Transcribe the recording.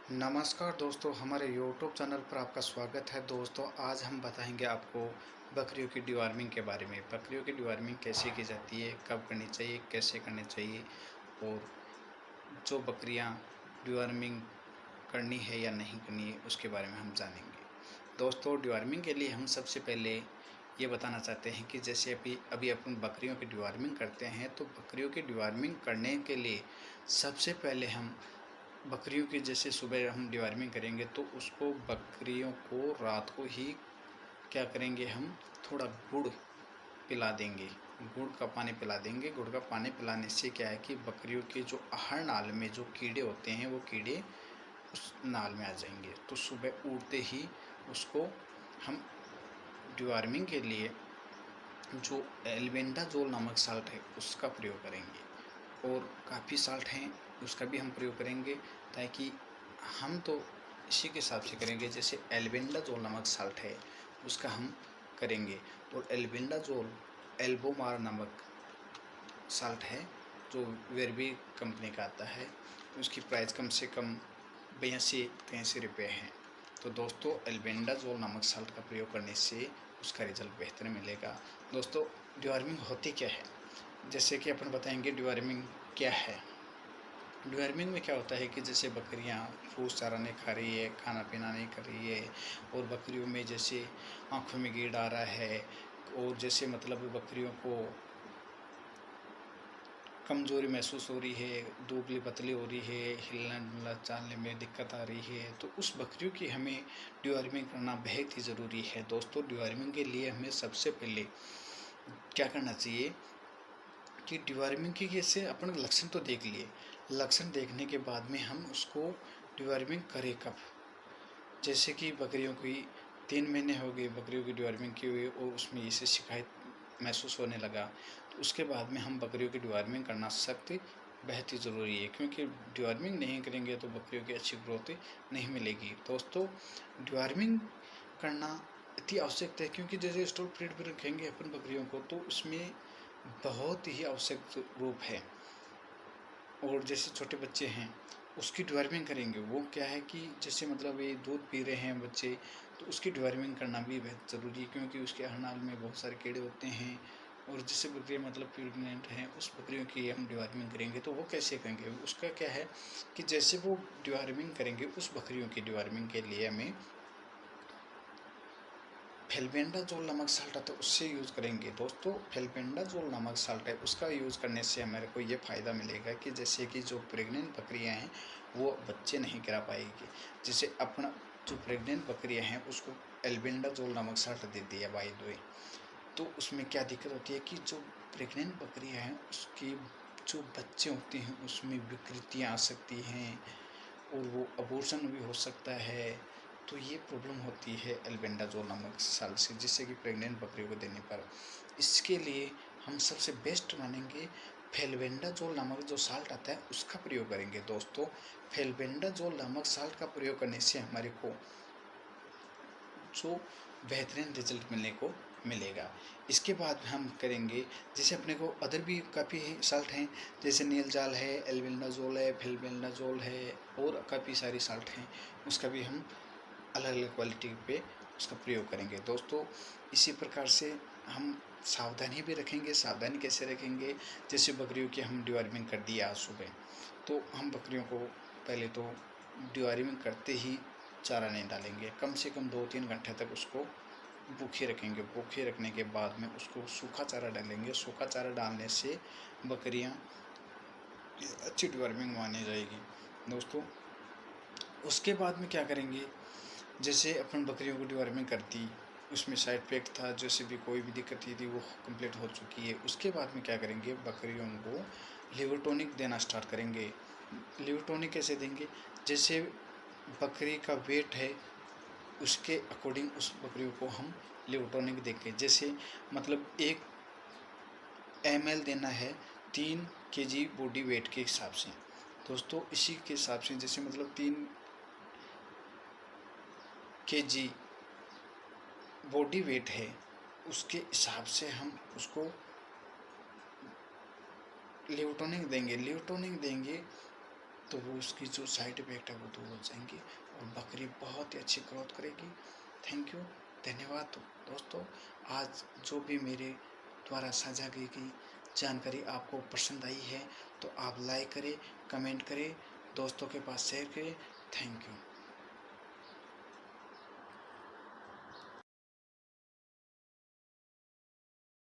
नमस्कार दोस्तों, हमारे यूट्यूब चैनल पर आपका स्वागत है। दोस्तों, आज हम बताएंगे आपको बकरियों की डिवॉर्मिंग के बारे में। बकरियों की डिवॉर्मिंग कैसे की जाती है, कब करनी चाहिए, कैसे करनी चाहिए और जो बकरियां डिवॉर्मिंग करनी है या नहीं करनी है उसके बारे में हम जानेंगे। दोस्तों, डिवॉर्मिंग के लिए हम सबसे पहले ये बताना चाहते हैं कि जैसे अभी अभी अपन बकरियों की डिवॉर्मिंग करते हैं, तो बकरियों की डिवॉर्मिंग करने के लिए सबसे पहले हम बकरियों की जैसे सुबह हम डिवॉर्मिंग करेंगे तो उसको बकरियों को रात को ही क्या करेंगे, हम थोड़ा गुड़ पिला देंगे। गुड़ का पानी पिला देंगे। गुड़ का पानी पिलाने से क्या है कि बकरियों के जो आहार नाल में जो कीड़े होते हैं वो कीड़े उस नाल में आ जाएंगे। तो सुबह उठते ही उसको हम डिवॉर्मिंग के लिए जो एल्बेंडाजोल नामक साल्ट है उसका प्रयोग करेंगे। और काफ़ी साल्ट हैं उसका भी हम प्रयोग करेंगे, ताकि हम तो इसी के हिसाब से करेंगे। जैसे एल्बेंडाजोल नामक साल्ट है उसका हम करेंगे। और एल्बेंडाजोल एल्बोमार नामक साल्ट है जो वेरबी कंपनी का आता है। उसकी प्राइस कम से कम 82-83 रुपये है। तो दोस्तों, एल्बेंडाजोल नामक साल्ट का प्रयोग करने से उसका रिजल्ट बेहतर मिलेगा। दोस्तों, डिवॉर्मिंग होती क्या है, जैसे कि अपन बताएंगे डिवॉर्मिंग क्या है। डिवॉर्मिंग में क्या होता है कि जैसे बकरियां फूस चारा नहीं खा रही है, खाना पीना नहीं कर रही है, और बकरियों में जैसे आँखों में कीड़ा आ रहा है, और जैसे मतलब बकरियों को कमज़ोरी महसूस हो रही है, दुबली पतली हो रही है, हिलना डुलना चालने में दिक्कत आ रही है, तो उस बकरियों की हमें डिवॉर्मिंग करना बेहद ही ज़रूरी है। दोस्तों, डिवॉर्मिंग के लिए हमें सबसे पहले क्या करना चाहिए कि डिवॉर्मिंग की जैसे अपन लक्षण तो देख लिए। लक्षण देखने के बाद में हम उसको डिवॉर्मिंग करें कब, जैसे कि बकरियों की 3 महीने हो गए बकरियों की डिवॉर्मिंग की हुई और उसमें इसे शिकायत महसूस होने लगा, तो उसके बाद में हम बकरियों की डिवॉर्मिंग करना सख्त बेहद ही ज़रूरी है। क्योंकि डिवॉर्मिंग नहीं करेंगे तो बकरियों की अच्छी ग्रोथ नहीं मिलेगी। दोस्तों, डिवॉर्मिंग करना अति आवश्यक है, क्योंकि जैसे स्टोर पीरियड पर रखेंगे अपन बकरियों को तो उसमें बहुत ही आवश्यक रूप है। और जैसे छोटे बच्चे हैं उसकी डिवॉर्मिंग करेंगे, वो क्या है कि जैसे मतलब ये दूध पी रहे हैं बच्चे, तो उसकी डिवॉर्मिंग करना भी बहुत ज़रूरी है, क्योंकि उसके अनाल में बहुत सारे कीड़े होते हैं। और जिससे बकरियाँ मतलब प्रेग्नेंट हैं उस बकरियों की हम डिवॉर्मिंग करेंगे, तो वो कैसे करेंगे, उसका क्या है कि जैसे वो डिवॉर्मिंग करेंगे उस बकरियों की डिवॉर्मिंग के लिए हमें फेल्बेंडाजोल नामक साल्ट आता है उससे यूज़ करेंगे। दोस्तों, फेल्बेंडाजोल नामक साल्ट है उसका यूज़ करने से हमारे को ये फ़ायदा मिलेगा कि जैसे कि जो प्रेग्नेंट बकरियां हैं वो बच्चे नहीं गिरा पाएगी। जैसे अपना जो प्रेग्नेंट बकरियां हैं उसको एल्बेंडाजोल नामक साल्ट दे दिया बाय द वे, तो उसमें क्या दिक्कत होती है कि जो प्रेग्नेंट बकरियां हैं उसके जो बच्चे होते हैं उसमें विकृतियाँ आ सकती हैं और वो अबॉर्शन भी हो सकता है। तो ये प्रॉब्लम होती है एल्बेंडाजोल नामक साल्ट से, जिससे कि प्रेग्नेंट बकरियों को देने पर। इसके लिए हम सबसे बेस्ट मानेंगे फेल्बेंडाजोल नामक जो साल्ट आता है उसका प्रयोग करेंगे। दोस्तों, फेल्बेंडाजोल नामक साल्ट का प्रयोग करने से हमारे को जो बेहतरीन रिजल्ट मिलने को मिलेगा। इसके बाद हम करेंगे जैसे अपने को अदर भी काफ़ी साल्ट हैं, जैसे नील जाल है, एल्बेंडाजोल है, फेल्बेंडाजोल है, और काफ़ी सारी साल्ट हैं, उसका भी हम अलग अलग क्वालिटी पे उसका प्रयोग करेंगे। दोस्तों, इसी प्रकार से हम सावधानी भी रखेंगे। सावधानी कैसे रखेंगे, जैसे बकरियों की हम डिवॉर्मिंग कर दिया आज सुबह, तो हम बकरियों को पहले तो डिवॉर्मिंग करते ही चारा नहीं डालेंगे, कम से कम 2-3 घंटे तक उसको भूखे रखेंगे। भूखे रखने के बाद में उसको सूखा चारा डालेंगे। सूखा चारा डालने से बकरियां अच्छी डिवॉर्मिंग मानी जाएगी। दोस्तों, उसके बाद में क्या करेंगे, जैसे अपन बकरियों को डिवॉर्मिंग कर दी, उसमें साइड इफेक्ट था, जैसे भी कोई भी दिक्कत थी वो कंप्लीट हो चुकी है। उसके बाद में क्या करेंगे, बकरियों को लिवर टॉनिक देना स्टार्ट करेंगे। लिवर टॉनिक कैसे देंगे, जैसे बकरी का वेट है उसके अकॉर्डिंग उस बकरियों को हम लिवर टॉनिक देंगे। जैसे मतलब 1 ml देना है 3 kg बॉडी वेट के हिसाब से। दोस्तों, इसी के हिसाब से जैसे मतलब 3 kg बॉडी वेट है उसके हिसाब से हम उसको लिवर टॉनिक देंगे। लिवर टॉनिक देंगे तो वो उसकी जो साइड इफ़ेक्ट है वो दूर हो जाएंगे और बकरी बहुत ही अच्छी ग्रोथ करेगी। थैंक यू, धन्यवाद दोस्तों। आज जो भी मेरे द्वारा साझा की गई जानकारी आपको पसंद आई है तो आप लाइक करें, कमेंट करें, दोस्तों के पास शेयर करें। Thank you.